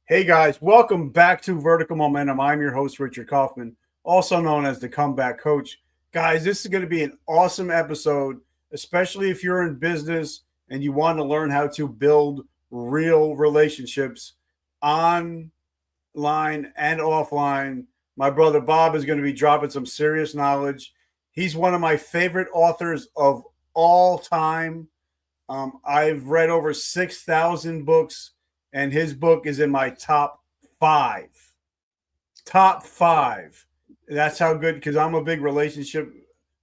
Hey guys, welcome back to Vertical Momentum. I'm your host, Richard Kaufman, also known as the Comeback Coach. Guys, this is going to be an awesome episode, especially if you're in business and you want to learn how to build real relationships online and offline. My brother Bob is going to be dropping some serious knowledge. He's one of my favorite authors of all time. I've read over 6,000 books, and his book is in my top five. Top five. That's how good, because I'm a big relationship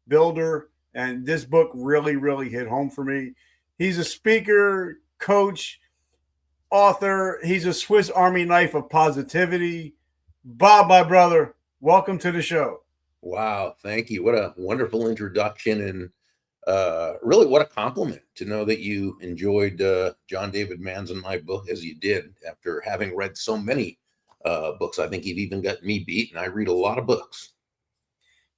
builder, and this book really, really hit home for me. He's a speaker, coach, author. He's a Swiss Army knife of positivity. Bob, my brother, welcome to the show. Wow, thank you. What a wonderful introduction, and really what a compliment to know that you enjoyed John David Mann's and my book as you did after having read so many books. I think you've even got me beat, and I read a lot of books.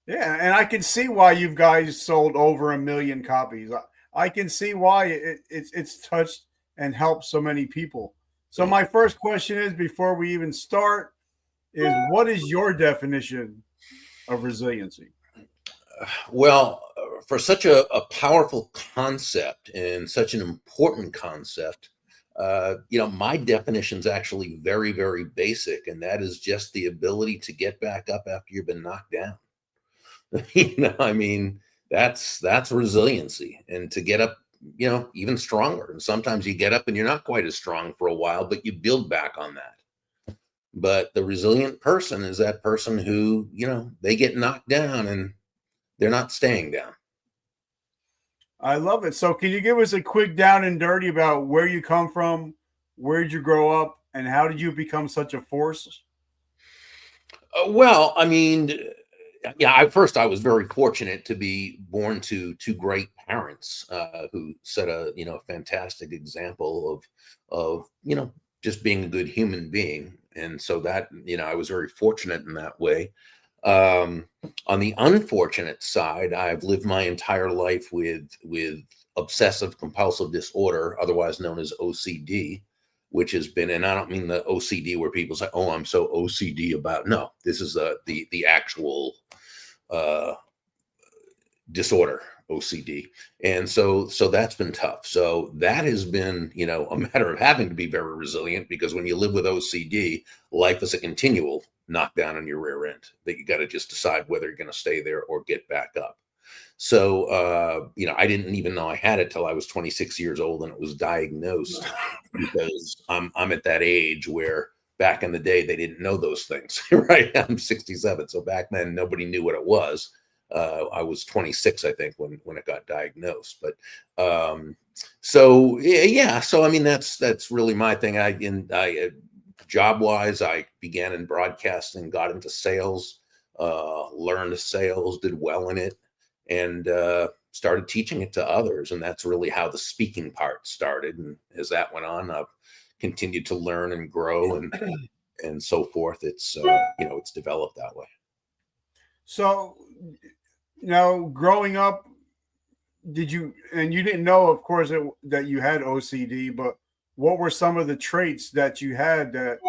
Yeah, and I can see why you guys sold over 1 million copies. I can see why it's touched and helped so many people. So my first question is, before we even start, is what is your definition of resiliency? Well, for such a powerful concept and such an important concept, my definition is actually very, very basic, and that is just the ability to get back up after you've been knocked down. I mean, that's resiliency, and to get up, even stronger. And sometimes you get up and you're not quite as strong for a while, but you build back on that. But the resilient person is that person who, they get knocked down and they're not staying down. I love it. So can you give us a quick down and dirty about where you come from, where did you grow up, and how did you become such a force? Well, I mean, yeah, I was very fortunate to be born to two great parents who set a fantastic example of just being a good human being, and so that I was very fortunate in that way. On the unfortunate side, I've lived my entire life with obsessive compulsive disorder, otherwise known as OCD, which has been, and I don't mean the OCD where people say, "Oh, I'm so OCD about." No, this is the actual disorder, OCD, and so that's been tough. So that has been a matter of having to be very resilient, because when you live with OCD, life is a continual knockdown on your rear end that you got to just decide whether you're going to stay there or get back up. So I didn't even know I had it till I was 26 years old and it was diagnosed, because I'm at that age where back in the day they didn't know those things. Right, I'm 67, so back then nobody knew what it was. I was 26, I think, when it got diagnosed. But so yeah, so I mean that's really my thing. I job wise, I began in broadcasting, got into sales, learned sales, did well in it, and started teaching it to others. And that's really how the speaking part started. And as that went on, I've continued to learn and grow and so forth. It's it's developed that way. So, growing up, did you, and you didn't know, of course, that you had OCD, but what were some of the traits that you had that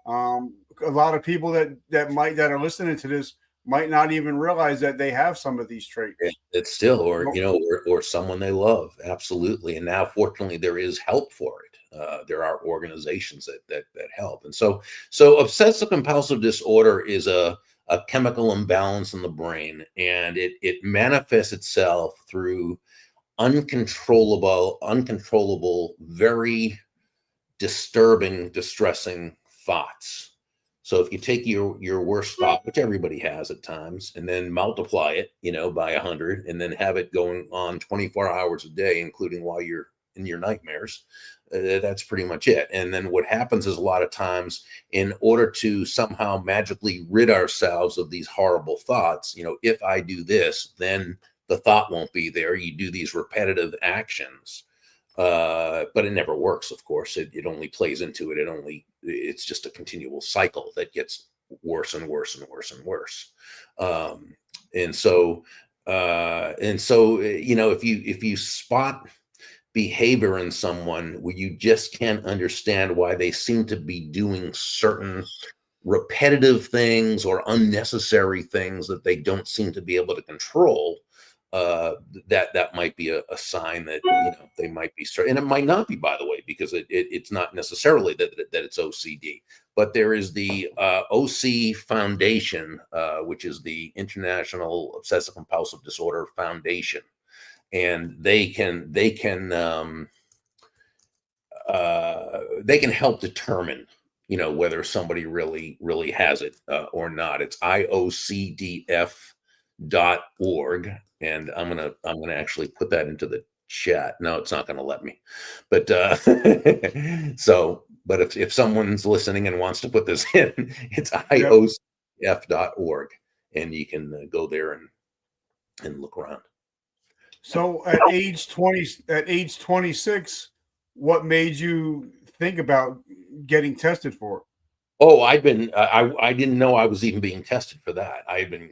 a lot of people that are listening to this might not even realize that they have some of these traits? It's still, or someone they love, absolutely. And now, fortunately, there is help for it. There are organizations that help, and so obsessive compulsive disorder is a chemical imbalance in the brain, and it manifests itself through uncontrollable, very disturbing, distressing thoughts. So if you take your worst thought, which everybody has at times, and then multiply it, by 100, and then have it going on 24 hours a day, including while you're in your nightmares, that's pretty much it. And then what happens is, a lot of times, in order to somehow magically rid ourselves of these horrible thoughts, if I do this, then the thought won't be there. You do these repetitive actions. But it never works, of course. It only plays into it. It's just a continual cycle that gets worse and worse and worse and worse. And so if you spot behavior in someone where you just can't understand why they seem to be doing certain repetitive things or unnecessary things that they don't seem to be able to control, that might be a sign that they might be and it might not be, by the way, because it's not necessarily that it's OCD. But there is the OC Foundation, which is the International Obsessive Compulsive Disorder Foundation, and they can help determine whether somebody really has it or not. It's iocdf.org, and I'm gonna actually put that into the chat. No, it's not gonna let me, but but if someone's listening and wants to put this in, it's iocdf.org, and you can go there and look around. So at age 26, what made you think about getting tested for it? Oh, I didn't know I was even being tested for that. I had been,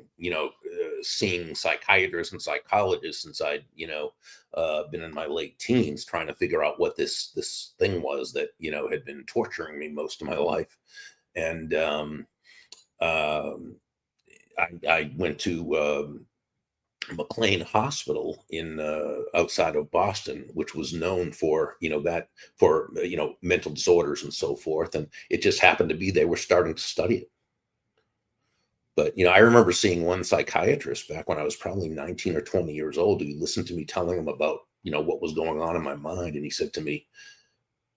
seeing psychiatrists and psychologists since I'd, been in my late teens, trying to figure out what this thing was that, had been torturing me most of my life. And I went to McLean Hospital in outside of Boston, which was known for mental disorders and so forth, and it just happened to be they were starting to study it. But I remember seeing one psychiatrist back when I was probably 19 or 20 years old, who listened to me telling him about what was going on in my mind, and he said to me,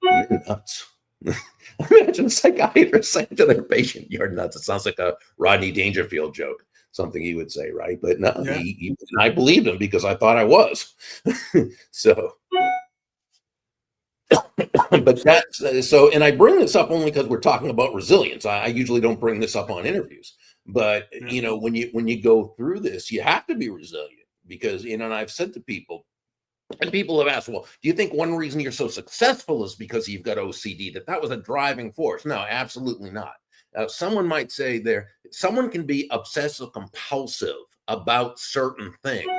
"You're nuts." Imagine a psychiatrist saying to their patient, "You're nuts." It sounds like a Rodney Dangerfield joke, something he would say, right? But no, Yeah. and I believed him because I thought I was. So, but that's so. And I bring this up only because we're talking about resilience. I usually don't bring this up on interviews, but when you go through this, you have to be resilient, because and I've said to people. And people have asked, well, do you think one reason you're so successful is because you've got OCD, that was a driving force? No, absolutely not. Someone might say someone can be obsessive compulsive about certain things,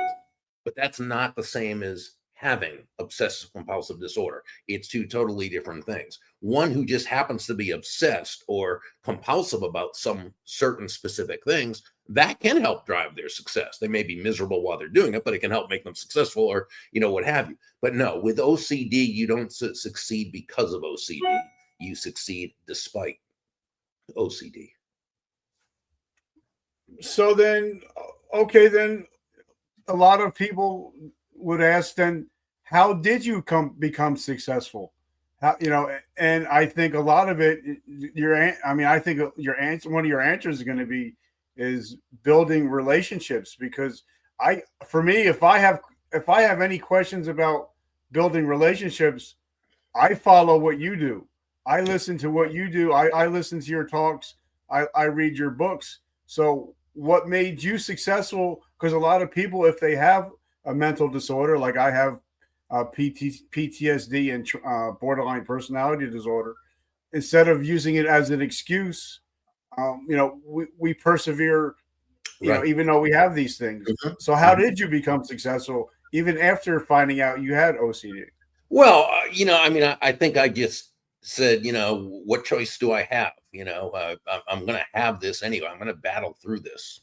but that's not the same as having obsessive compulsive disorder. It's two totally different things. One who just happens to be obsessed or compulsive about some certain specific things, that can help drive their success. They may be miserable while they're doing it, but it can help make them successful, or what have you. But no, with OCD, you don't succeed because of OCD. You succeed despite OCD. So then, okay, then a lot of people would ask, then how did you become successful? How, and I think a lot of it, I think your answer, one of your answers is going to be is building relationships, because for me, if I have any questions about building relationships, I follow what you do. I listen to what you do. I listen to your talks. I read your books. So what made you successful? Because a lot of people, if they have a mental disorder, like I have PTSD and borderline personality disorder, instead of using it as an excuse, we persevere, Right. even though we have these things. Mm-hmm. So how did you become successful even after finding out you had OCD? Well, I think I just said, what choice do I have? I'm going to have this anyway. I'm going to battle through this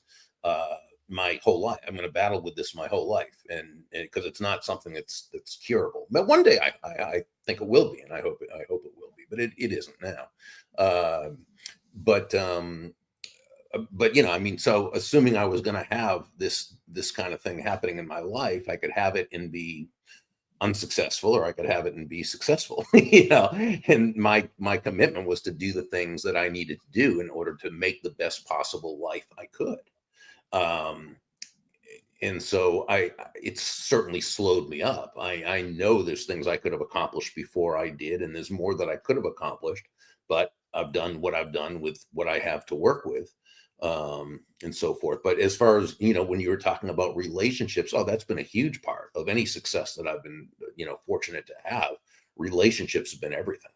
my whole life. I'm going to battle with this my whole life, and because it's not something that's curable. But one day I think it will be, and I hope it will be. But it isn't now. But so assuming I was going to have this kind of thing happening in my life, I could have it and be unsuccessful, or I could have it and be successful, and my commitment was to do the things that I needed to do in order to make the best possible life I could. And so it's certainly slowed me up. I know there's things I could have accomplished before I did, and there's more that I could have accomplished, but I've done what I've done with what I have to work with, and so forth. But as far as, when you were talking about relationships, that's been a huge part of any success that I've been, fortunate to have. Relationships have been everything.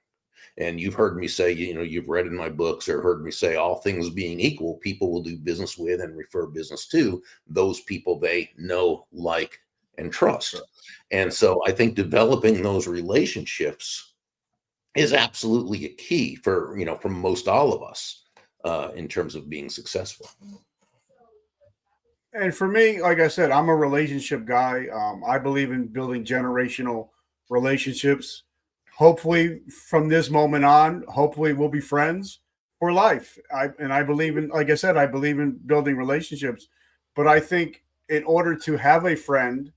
And you've heard me say, you've read in my books or heard me say, all things being equal, people will do business with and refer business to those people they know, like, and trust. And so I think developing those relationships is absolutely a key for, for most all of us in terms of being successful. And for me, like I said, I'm a relationship guy. I believe in building generational relationships. Hopefully, from this moment on, hopefully we'll be friends for life. I believe in, like I said, I believe in building relationships. But I think in order to have a friend,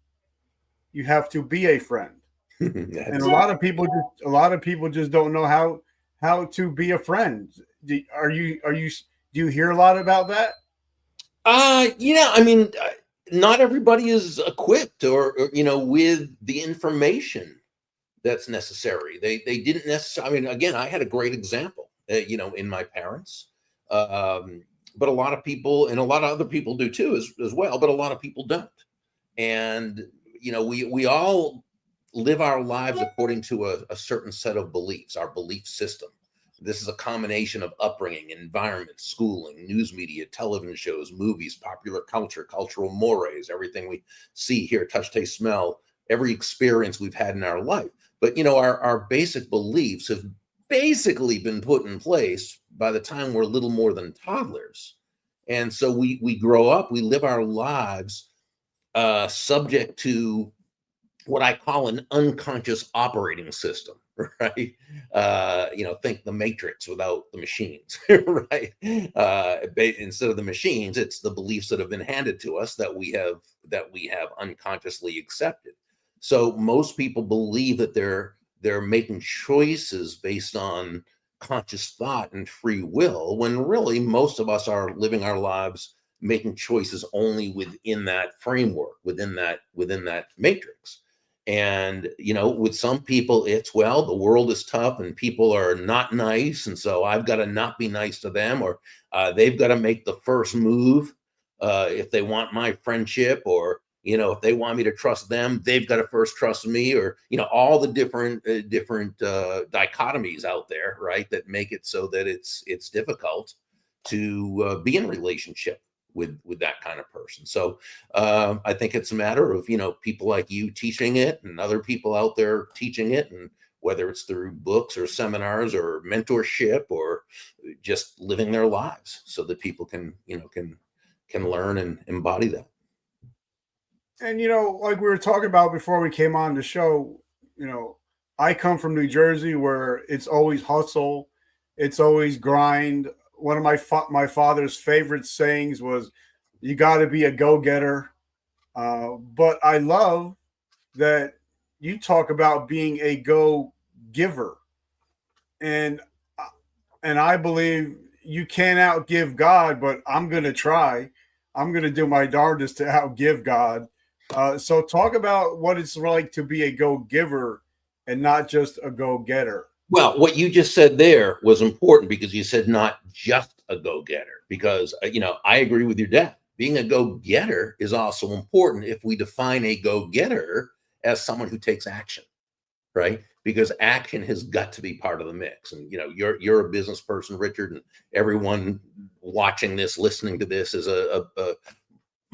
you have to be a friend. And a lot of people just don't know how to be a friend. Do you hear a lot about that? Yeah, I mean, not everybody is equipped or with the information that's necessary. They didn't necessarily. I mean, again, I had a great example, in my parents. But a lot of people and a lot of other people do too, as well. But a lot of people don't. And we all live our lives according to a certain set of beliefs, our belief system. This is a combination of upbringing, environment, schooling, news media, television shows, movies, popular culture, cultural mores, everything we see, hear, touch, taste, smell, every experience we've had in our life. But our basic beliefs have basically been put in place by the time we're little more than toddlers. And so we grow up, we live our lives subject to what I call an unconscious operating system, right? Think the Matrix without the machines, right? Instead of the machines, it's the beliefs that have been handed to us that we have unconsciously accepted. So most people believe that they're making choices based on conscious thought and free will, when really most of us are living our lives making choices only within that framework, within that matrix. And with some people, it's, well, the world is tough and people are not nice, and so I've got to not be nice to them, or they've got to make the first move if they want my friendship, or if they want me to trust them, they've got to first trust me, or all the different dichotomies out there, right, that make it so that it's difficult to be in a relationship with that kind of person. So I think it's a matter of people like you teaching it and other people out there teaching it, and whether it's through books or seminars or mentorship or just living their lives so that people can learn and embody that. And like we were talking about before we came on the show, I come from New Jersey, where it's always hustle, it's always grind. One of my father's favorite sayings was, "You got to be a go-getter." But I love that you talk about being a go-giver, and I believe you can't outgive God, but I'm going to try. I'm going to do my darndest to outgive God. So talk about what it's like to be a go-giver and not just a go-getter. Well, what you just said there was important, because you said not just a go-getter, because I agree with your dad. Being a go-getter is also important if we define a go-getter as someone who takes action, right? Because action has got to be part of the mix. And you're a business person, Richard, and everyone watching this, listening to this, is a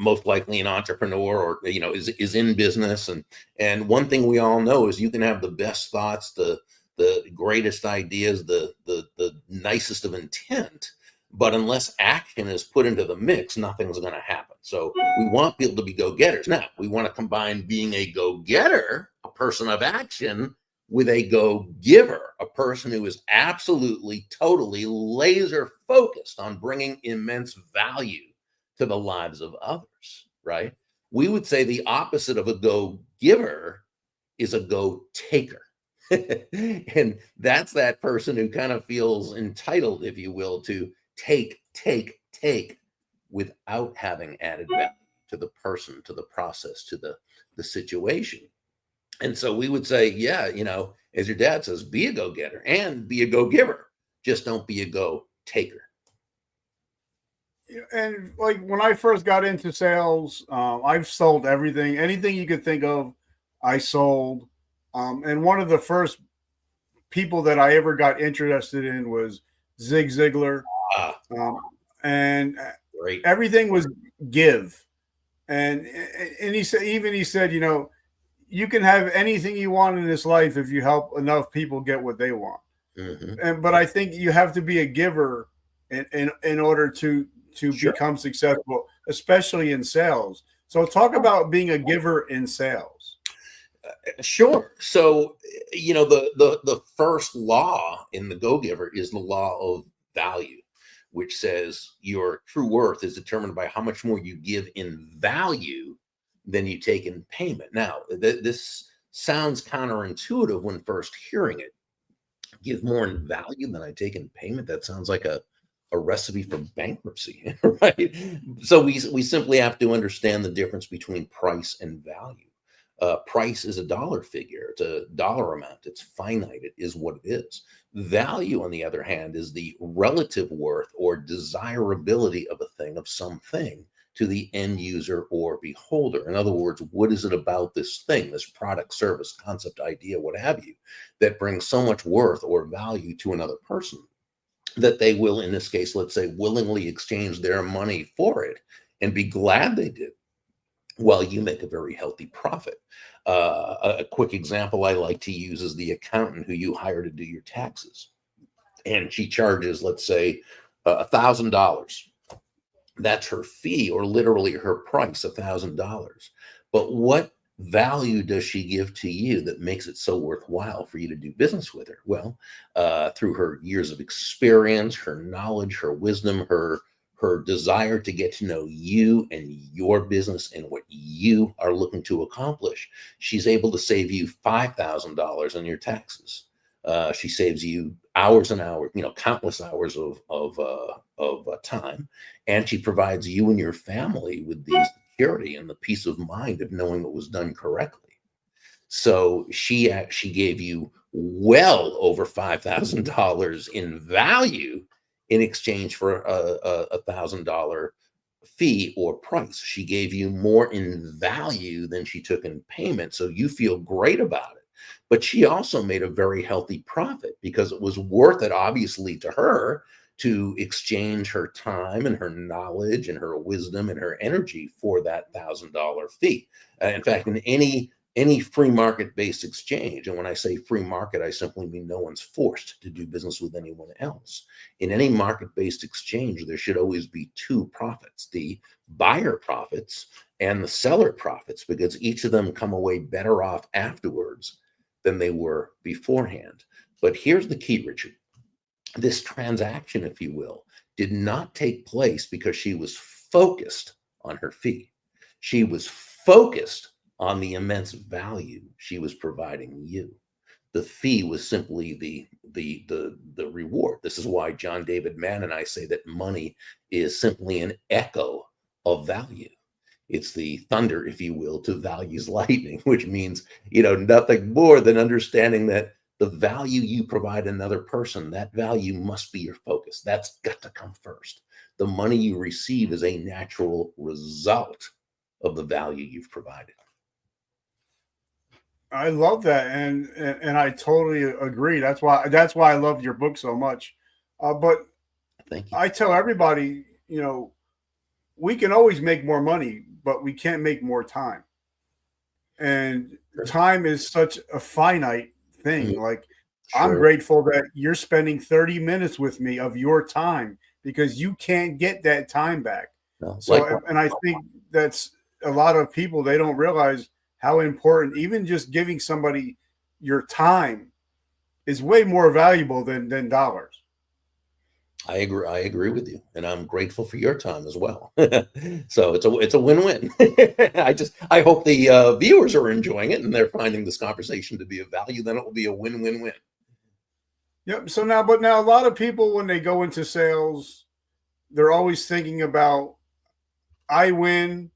most likely an entrepreneur, or is in business. And one thing we all know is you can have the best thoughts, the greatest ideas, the nicest of intent, but unless action is put into the mix, nothing's going to happen. So we want people to be go-getters. Now, we want to combine being a go-getter, a person of action, with a go-giver, a person who is absolutely, totally laser focused on bringing immense value to the lives of others, right? We would say the opposite of a go-giver is a go-taker. And that's that person who kind of feels entitled, if you will, to take without having added value to the person, to the process, to the situation. And so we would say, yeah, as your dad says, be a go-getter and be a go-giver. Just don't be a go-taker. And like when I first got into sales, I've sold anything you could think of, I sold. And one of the first people that I ever got interested in was Zig Ziglar. And Great. everything was give. And he said, you know, you can have anything you want in this life if you help enough people get what they want. Mm-hmm. But I think you have to be a giver in order to Sure. become successful, especially in sales. So talk about being a giver in sales. Sure. So, the first law in the Go Giver is the law of value, which says your true worth is determined by how much more you give in value than you take in payment. Now, this sounds counterintuitive when first hearing it. Give more in value than I take in payment. That sounds like a recipe for bankruptcy, right? So we simply have to understand the difference between price and value. Price is a dollar figure. It's a dollar amount. It's finite. It is what it is. Value, on the other hand, is the relative worth or desirability of a thing, of something, to the end user or beholder. In other words, what is it about this thing, this product, service, concept, idea, what have you, that brings so much worth or value to another person that they will, in this case, let's say, willingly exchange their money for it and be glad they did, while you make a very healthy profit. A quick example I like to use is the accountant who you hire to do your taxes. And she charges, let's say, $1,000. That's her fee, or literally her price, $1,000. But what value does she give to you that makes it so worthwhile for you to do business with her? Well, through her years of experience, her knowledge, her wisdom, her desire to get to know you and your business and what you are looking to accomplish, she's able to save you $5,000 on your taxes. She saves you hours and hours, countless hours of time, and she provides you and your family with the security and the peace of mind of knowing it was done correctly. So she gave you well over $5,000 in value in exchange for a $1,000 fee or price. She gave you more in value than she took in payment. So you feel great about it. But she also made a very healthy profit because it was worth it, obviously, to her to exchange her time and her knowledge and her wisdom and her energy for that $1,000 fee. In fact, in any free market-based exchange, and when I say free market, I simply mean no one's forced to do business with anyone else. In any market-based exchange, there should always be two profits: the buyer profits and the seller profits, because each of them come away better off afterwards than they were beforehand. But here's the key, Richard. This transaction, if you will, did not take place because she was focused on her fee. She was focused on the immense value she was providing you. The fee was simply the reward. This is why John David Mann and I say that money is simply an echo of value. It's the thunder, if you will, to value's lightning, which means, nothing more than understanding that the value you provide another person, that value must be your focus. That's got to come first. The money you receive is a natural result of the value you've provided. I love that, and I totally agree. That's why I love your book so much. But Thank you. I tell everybody, we can always make more money, but we can't make more time. And time is such a finite thing. Mm-hmm. Like, Sure. I'm grateful that you're spending 30 minutes with me of your time, because you can't get that time back. No, So, and I think that's a lot of people, they don't realize how important even just giving somebody your time is way more valuable than dollars. I agree with you, and I'm grateful for your time as well. So it's a win-win. I hope the viewers are enjoying it and they're finding this conversation to be of value. Then it will be a win-win-win. Yep. So now a lot of people, when they go into sales, they're always thinking about, I win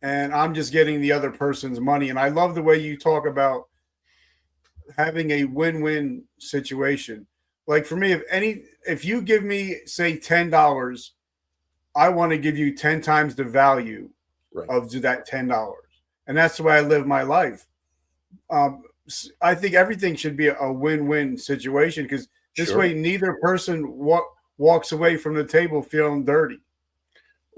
and I'm just getting the other person's money. And I love the way you talk about having a win-win situation. Like, for me, if you give me, say, $10, I want to give you 10 times the value of that $10. And that's the way I live my life. I think everything should be a win-win situation, because this way neither person walks away from the table feeling dirty.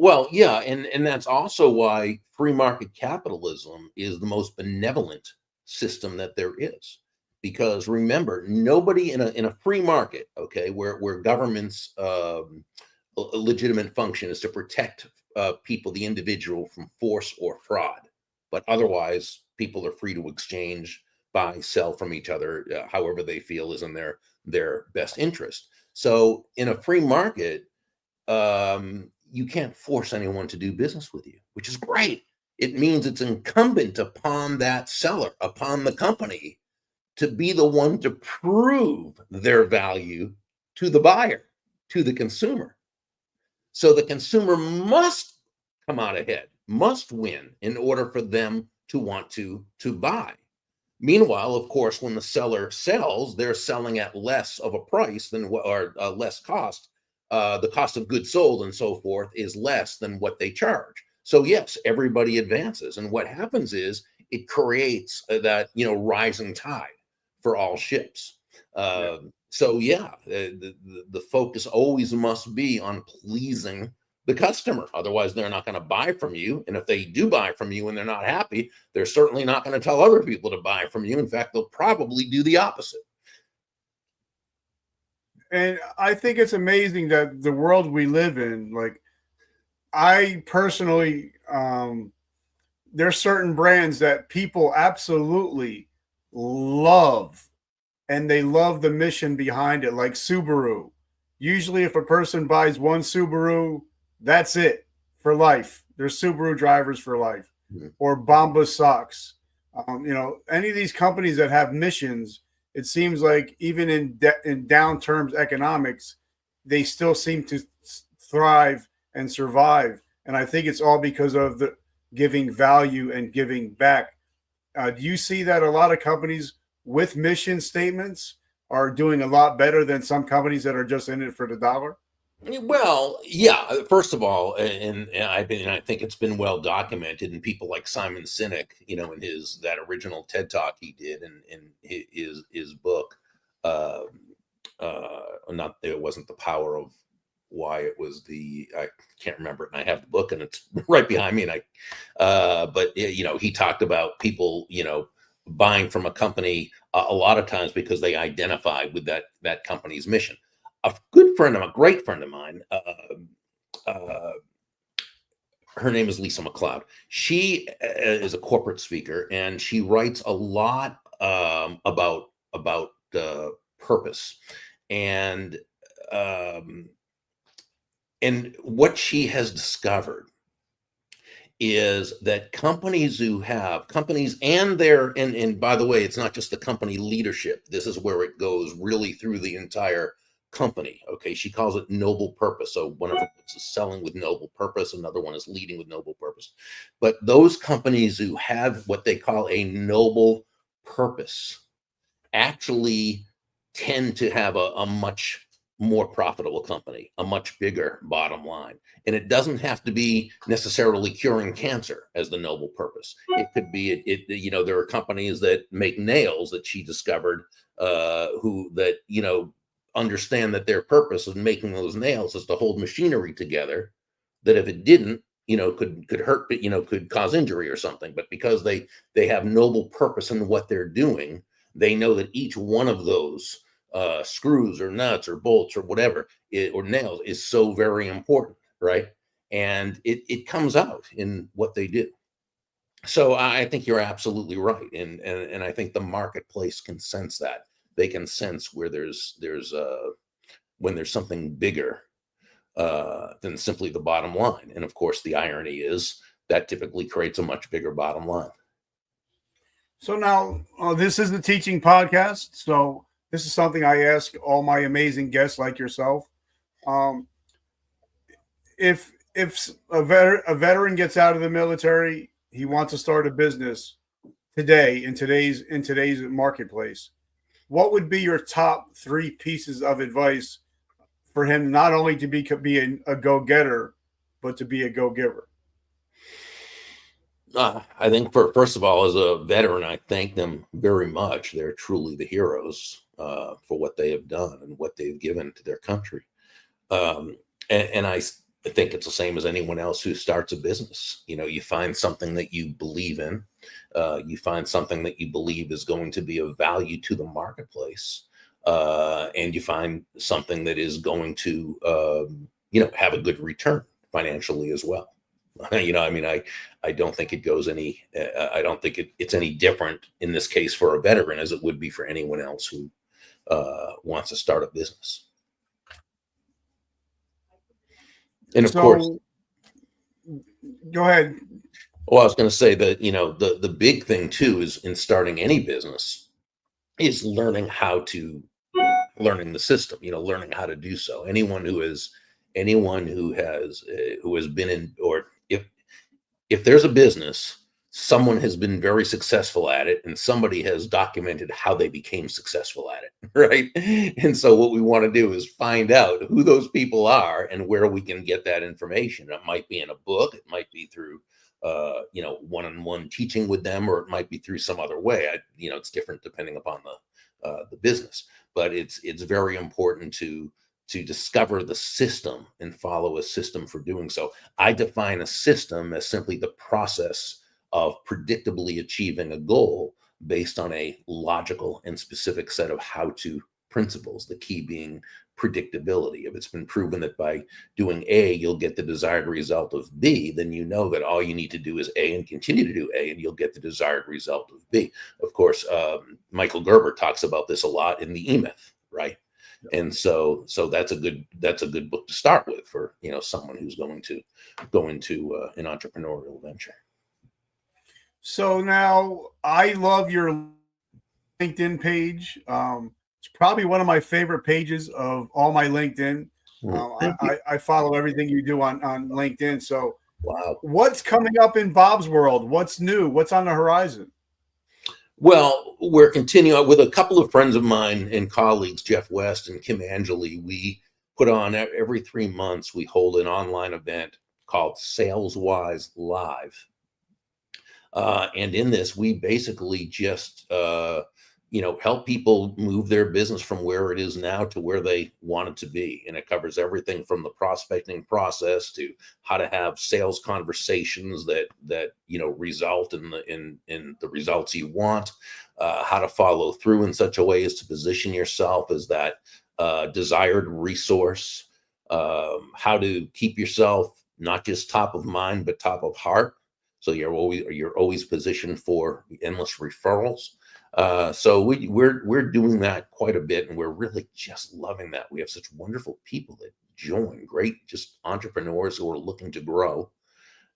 Well, yeah, and that's also why free market capitalism is the most benevolent system that there is. Because remember, nobody in a free market, okay, where government's legitimate function is to protect people, the individual, from force or fraud, but otherwise, people are free to exchange, buy, sell from each other, however they feel is in their best interest. So, in a free market, you can't force anyone to do business with you, which is great. It means it's incumbent upon that seller, upon the company, to be the one to prove their value to the buyer, to the consumer. So the consumer must come out ahead, must win in order for them to want to buy. Meanwhile, of course, when the seller sells, they're selling at less of a price than what, or less cost. The cost of goods sold and so forth is less than what they charge. So yes, everybody advances, and what happens is it creates that rising tide for all ships. Yeah. So yeah, the focus always must be on pleasing the customer. Otherwise, they're not going to buy from you. And if they do buy from you and they're not happy, they're certainly not going to tell other people to buy from you. In fact, they'll probably do the opposite. And I think it's amazing that the world we live in, like I personally, there's certain brands that people absolutely love, and they love the mission behind it, like Subaru. Usually, if a person buys one Subaru, that's it for life. They're Subaru drivers for life. Mhm. Or Bomba socks. Any of these companies that have missions, it seems like even in down terms economics, they still seem to thrive and survive. And I think it's all because of the giving value and giving back. Do you see that a lot of companies with mission statements are doing a lot better than some companies that are just in it for the dollar? Well, yeah. First of all, and I think it's been well documented, and people like Simon Sinek, in that original TED talk he did, and in his book, uh, not it wasn't the power of why, it was I can't remember it, and I have the book, and it's right behind me, and but he talked about people, buying from a company a lot of times because they identify with that company's mission. A great friend of mine, her name is Lisa McLeod. She is a corporate speaker, and she writes a lot about purpose, and um, and what she has discovered is that companies and by the way, it's not just the company leadership. This is where it goes really through the entire company. Okay. She calls it noble purpose. So one of them is selling with noble purpose. Another one is leading with noble purpose. But those companies who have what they call a noble purpose actually tend to have a much more profitable company, a much bigger bottom line. And it doesn't have to be necessarily curing cancer as the noble purpose. It could be, there are companies that make nails that she discovered, understand that their purpose of making those nails is to hold machinery together, that if it didn't, could hurt, could cause injury or something. But because they have noble purpose in what they're doing, they know that each one of those screws or nuts or bolts or whatever, or nails, is so very important, right? And it comes out in what they do. So I think you're absolutely right, and I think the marketplace can sense that. They can sense where there's when there's something bigger than simply the bottom line. And of course, the irony is that typically creates a much bigger bottom line. So now, this is the teaching podcast. So this is something I ask all my amazing guests like yourself. Um, if a veteran gets out of the military, he wants to start a business today in today's marketplace, what would be your top three pieces of advice for him, not only to be a go-getter, but to be a go-giver? I think first of all, as a veteran, I thank them very much. They're truly the heroes for what they have done and what they've given to their country. And I think it's the same as anyone else who starts a business. You know, you find something that you believe in, you find something that you believe is going to be of value to the marketplace, and you find something that is going to, have a good return financially as well. I don't think it goes any, I don't think it's any different in this case for a veteran as it would be for anyone else who wants to start a business. And of course, So go ahead. well, I was going to say that, the big thing too is in starting any business is learning the system, learning how to do so. Anyone who has been in, or if there's a business, someone has been very successful at it and somebody has documented how they became successful at it, right? And so what we want to do is find out who those people are and where we can get that information. It might be in a book, it might be through one-on-one teaching with them, or it might be through some other way. It's different depending upon the business, but it's very important to discover the system and follow a system for doing so. I define a system as simply the process of predictably achieving a goal based on a logical and specific set of how-to principles, the key being predictability. If it's been proven that by doing A, you'll get the desired result of B, then you know that all you need to do is A and continue to do A, and you'll get the desired result of B. Of course, Michael Gerber talks about this a lot in the E-Myth, right? And so that's a good book to start with for someone who's going to go into an entrepreneurial venture. So now I love your LinkedIn page. It's probably one of my favorite pages of all my LinkedIn. I follow everything you do on LinkedIn. So wow, what's coming up in Bob's world? What's new? What's on the horizon? Well, we're continuing with a couple of friends of mine and colleagues, Jeff West and Kim Angeli. We put on every 3 months, we hold an online event called SalesWise Live. And in this, we basically just, help people move their business from where it is now to where they want it to be. And it covers everything from the prospecting process to how to have sales conversations that result in the results you want, how to follow through in such a way as to position yourself as that desired resource, how to keep yourself not just top of mind, but top of heart. So you're always positioned for endless referrals. So we're doing that quite a bit, and we're really just loving that. We have such wonderful people that join, great just entrepreneurs who are looking to grow.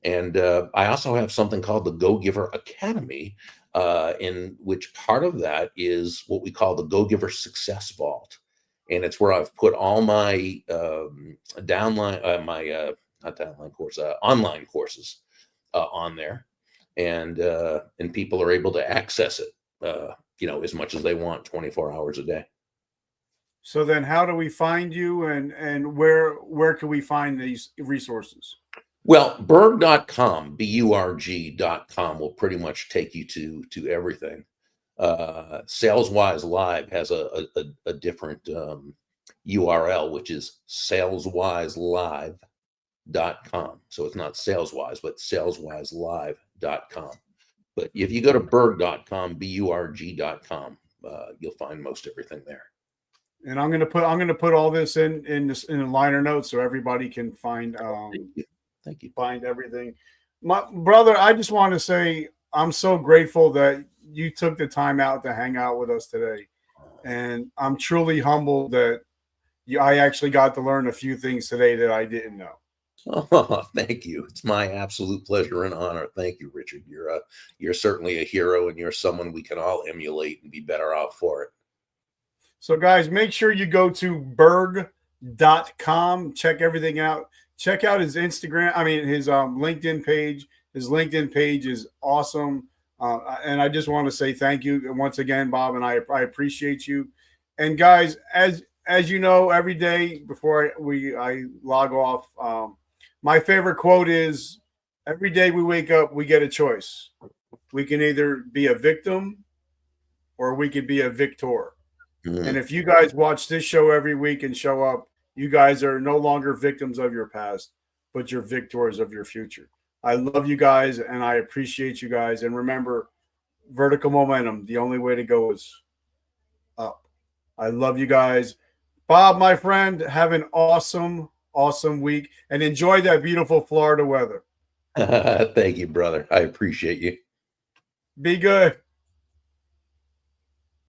And I also have something called the Go Giver Academy, in which part of that is what we call the Go Giver Success Vault, and it's where I've put all my online courses on there, and people are able to access it, as much as they want, 24 hours a day. So then, how do we find you, and where can we find these resources? Well, Burg.com, BURG.com will pretty much take you to everything. SalesWise Live has a different URL, which is saleswiselive.com. So it's not SalesWise, but saleswiselive.com. But if you go to Burg.com, BURG.com, you'll find most everything there. And I'm gonna put all this in the liner notes so everybody can find Thank you. Find everything. My brother, I just want to say I'm so grateful that you took the time out to hang out with us today. And I'm truly humbled that I actually got to learn a few things today that I didn't know. Oh, thank you. It's my absolute pleasure and honor. Thank you, Richard. You're certainly a hero, and you're someone we can all emulate and be better off for it. So guys, make sure you go to Burg.com, check everything out. Check out his Instagram. His LinkedIn page. His LinkedIn page is awesome. And I just want to say thank you once again, Bob, and I appreciate you. And guys, as you know, every day before I log off, my favorite quote is, every day we wake up, we get a choice. We can either be a victim or we can be a victor. Mm. And if you guys watch this show every week and show up, you guys are no longer victims of your past. but you're victors of your future. I love you guys and I appreciate you guys. And remember, vertical momentum, the only way to go is up. I love you guys. Bob, my friend, have an awesome week and enjoy that beautiful Florida weather. Thank you, brother. I appreciate you. Be good.